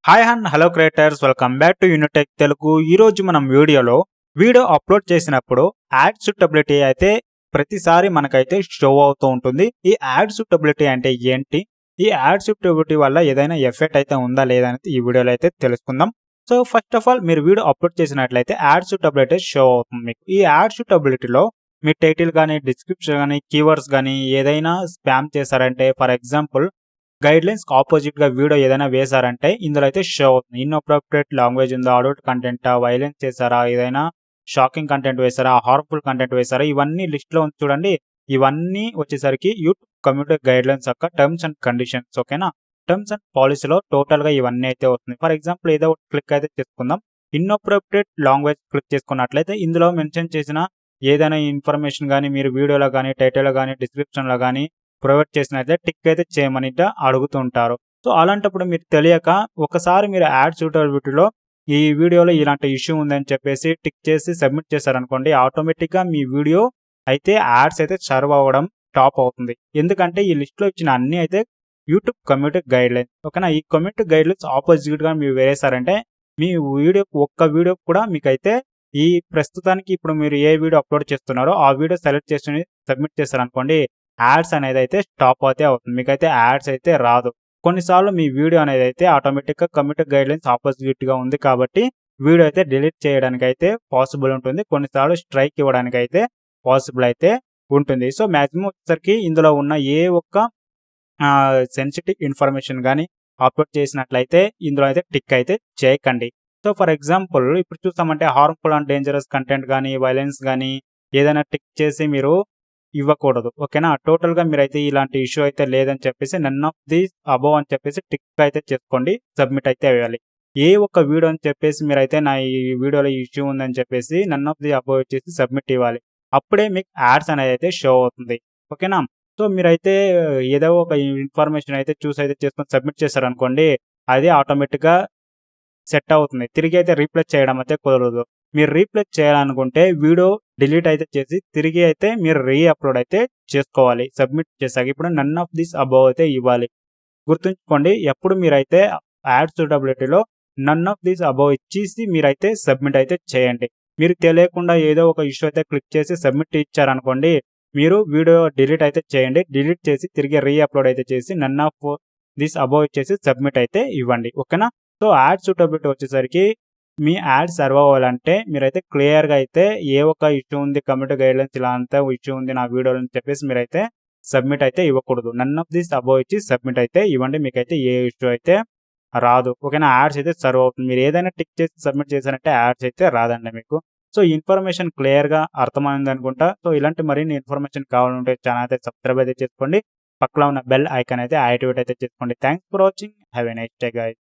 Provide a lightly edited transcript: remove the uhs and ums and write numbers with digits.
Hi and hello creators, welcome back to Unitech Telugu. ఈ రోజు మనం వీడియో అప్లోడ్ చేసినప్పుడు యాడ్ సూటబిలిటీ అయితే ప్రతిసారి మనకైతే షో అవుతూ ఉంటుంది. ఈ యాడ్ సూటబిలిటీ అంటే ఏంటి, ఈ యాడ్ సూటబిలిటీ వల్ల ఏదైనా ఎఫెక్ట్ అయితే ఉందా లేదా అనేది ఈ వీడియోలో అయితే తెలుసుకుందాం. సో ఫస్ట్ ఆఫ్ ఆల్, మీరు వీడియో అప్లోడ్ చేసినట్లయితే యాడ్ సూటబిలిటీ షో అవుతుంది మీకు. ఈ యాడ్ సూటబిలిటీలో మీ టైటిల్ కానీ, డిస్క్రిప్షన్ కానీ, కీవర్డ్స్ కానీ ఏదైనా స్పామ్ చేశారంటే, ఫర్ ఎగ్జాంపుల్ గైడ్లైన్స్ ఆపోజిట్ గా వీడియో ఏదైనా వేశారంటే ఇందులో అయితే షో అవుతుంది. ఇన్అప్రోప్రియేట్ లాంగ్వేజ్ ఉందా, అడల్ట్ కంటెంట్, వైలెన్స్ చేశారా, ఏదైనా షాకింగ్ కంటెంట్ వేశారా, హార్మ్ఫుల్ కంటెంట్ వేశారా, ఇవన్నీ లిస్ట్ లో ఉంది చూడండి. ఇవన్నీ వచ్చేసరికి యూట్యూబ్ కమ్యూనిటీ గైడ్లైన్స్ యొక్క టర్మ్స్ అండ్ కండిషన్స్. ఓకేనా, టర్మ్స్ అండ్ పాలసీలో టోటల్ గా ఇవన్నీ అయితే వస్తుంది. ఫర్ ఎగ్జాంపుల్ ఏదో ఒకటి క్లిక్ అయితే చేసుకుందాం. ఇన్అప్రోప్రియేట్ లాంగ్వేజ్ క్లిక్ చేసుకున్నట్లయితే ఇందులో మెన్షన్ చేసిన ఏదైనా ఇన్ఫర్మేషన్ కానీ మీరు వీడియోలో కానీ, టైటిల్లో కానీ, డిస్క్రిప్షన్ లో కానీ ప్రొవైడ్ చేసినట్లయితే టిక్ అయితే చేయమని అడుగుతుంటారు. సో అలాంటప్పుడు మీరు తెలియక ఒకసారి మీరు యాడ్ సూటబిలిటీలో ఈ వీడియోలో ఇలాంటి ఇష్యూ ఉందని చెప్పేసి టిక్ చేసి సబ్మిట్ చేశారనుకోండి, ఆటోమేటిక్ గా మీ వీడియో అయితే యాడ్స్ అయితే సర్వ్ అవ్వడం స్టాప్ అవుతుంది. ఎందుకంటే ఈ లిస్ట్ లో ఇచ్చిన అన్ని అయితే యూట్యూబ్ కమ్యూనిటీ గైడ్ లైన్స్. ఓకేనా, ఈ కమ్యూనిటీ గైడ్ లైన్స్ ఆపోజిట్ గా మీరు వేసారంటే మీ ఒక్క వీడియో కూడా మీకైతే ఈ ప్రస్తుతానికి ఇప్పుడు మీరు ఏ వీడియో అప్లోడ్ చేస్తున్నారో ఆ వీడియో సెలెక్ట్ చేసి సబ్మిట్ చేశారనుకోండి, యాడ్స్ అనేది అయితే స్టాప్ అయితే అవుతుంది. మీకైతే యాడ్స్ అయితే రాదు. కొన్నిసార్లు మీ వీడియో అనేది అయితే ఆటోమేటిక్ గా కమ్యూనిటీ గైడ్ లైన్స్ ఆపోజిట్ గా ఉంది కాబట్టి వీడియో అయితే డిలీట్ చేయడానికి అయితే పాసిబుల్ ఉంటుంది. కొన్నిసార్లు స్ట్రైక్ ఇవ్వడానికి అయితే పాసిబుల్ అయితే ఉంటుంది. సో మాక్సిమం వచ్చేసరికి ఇందులో ఉన్న ఏ ఒక్క సెన్సిటివ్ ఇన్ఫర్మేషన్ కానీ అప్లోడ్ చేసినట్లయితే ఇందులో అయితే టిక్ అయితే చేయకండి. సో ఫర్ ఎగ్జాంపుల్ ఇప్పుడు చూస్తామంటే హార్మ్ఫుల్ అండ్ డేంజరస్ కంటెంట్ కానీ, వైలెన్స్ కానీ ఏదైనా టిక్ చేసి మీరు ఇవ్వకూడదు. ఓకేనా, టోటల్ గా మీరైతే ఇలాంటి ఇష్యూ అయితే లేదని చెప్పేసి నన్ ఆఫ్ ది అబోవ్ అని చెప్పేసి టిక్ అయితే చేసుకోండి, సబ్మిట్ అయితే వేయాలి. ఏ ఒక్క వీడియో అని చెప్పేసి మీరైతే నా ఈ వీడియోలో ఇష్యూ ఉందని చెప్పేసి నన్ ఆఫ్ ది అబోవ్ వచ్చేసి సబ్మిట్ ఇవ్వాలి. అప్పుడే మీకు యాడ్స్ అనేది అయితే షో అవుతుంది. ఓకేనా, సో మీరైతే ఏదో ఒక ఇన్ఫర్మేషన్ అయితే చూసి అయితే చేసుకొని సబ్మిట్ చేశారనుకోండి, అది ఆటోమేటిక్ గా సెట్ అవుతుంది. తిరిగి అయితే రీప్లేస్ చేయడం అయితే కుదరదు. మీరు రీప్లేస్ చేయాలనుకుంటే వీడియో డిలీట్ అయితే చేసి తిరిగి అయితే మీరు అప్లోడ్ అయితే చేసుకోవాలి సబ్మిట్ చేశాక. ఇప్పుడు నన్ ఆఫ్ దిస్ అబోవ్ అయితే ఇవ్వాలి. గుర్తుంచుకోండి, ఎప్పుడు మీరైతే యాడ్ సూటబిలిటీలో నన్ ఆఫ్ దిస్ అబోవ్ ఇచ్చేసి మీరైతే సబ్మిట్ అయితే చేయండి. మీరు తెలియకుండా ఏదో ఒక ఇష్యూ అయితే క్లిక్ చేసి సబ్మిట్ ఇచ్చారనుకోండి, మీరు వీడియో డిలీట్ అయితే చేయండి. డిలీట్ చేసి తిరిగి అప్లోడ్ అయితే చేసి నన్ ఆఫ్ దిస్ అబోవ్ ఇచ్చేసి సబ్మిట్ అయితే ఇవ్వండి. ఓకేనా, సో యాడ్ సూటబిలిటీ వచ్చేసరికి మీ యాడ్ సర్వ్ అవ్వాలంటే మీరైతే క్లియర్ గా అయితే ఏ ఒక్క ఇష్యూ ఉంది, కమ్యూనిటీ గైడ్లైన్స్ ఇలా అంతా ఇష్యూ ఉంది నా వీడియోలో అని చెప్పేసి మీరైతే సబ్మిట్ అయితే ఇవ్వకూడదు. నన్ ఆఫ్ దిస్ అబోవ్ ఇచ్చి సబ్మిట్ అయితే ఇవ్వండి. మీకైతే ఏ ఇష్యూ అయితే రాదు. ఓకేనా, యాడ్స్ అయితే సర్వ్ అవుతుంది. మీరు ఏదైనా టిక్ చేసి సబ్మిట్ చేశారంటే యాడ్స్ అయితే రాదండి మీకు. సో ఇన్ఫర్మేషన్ క్లియర్ గా అర్థమైంది అనుకుంటా. సో ఇలాంటి మరిన్ని ఇన్ఫర్మేషన్ కావాలంటే ఛానల్ అయితే సబ్స్క్రైబ్ అయితే చేసుకోండి. పక్కన ఉన్న బెల్ ఐకాన్ అయితే యాక్టివేట్ అయితే చేసుకోండి. Thanks for watching. Have a nice day guys.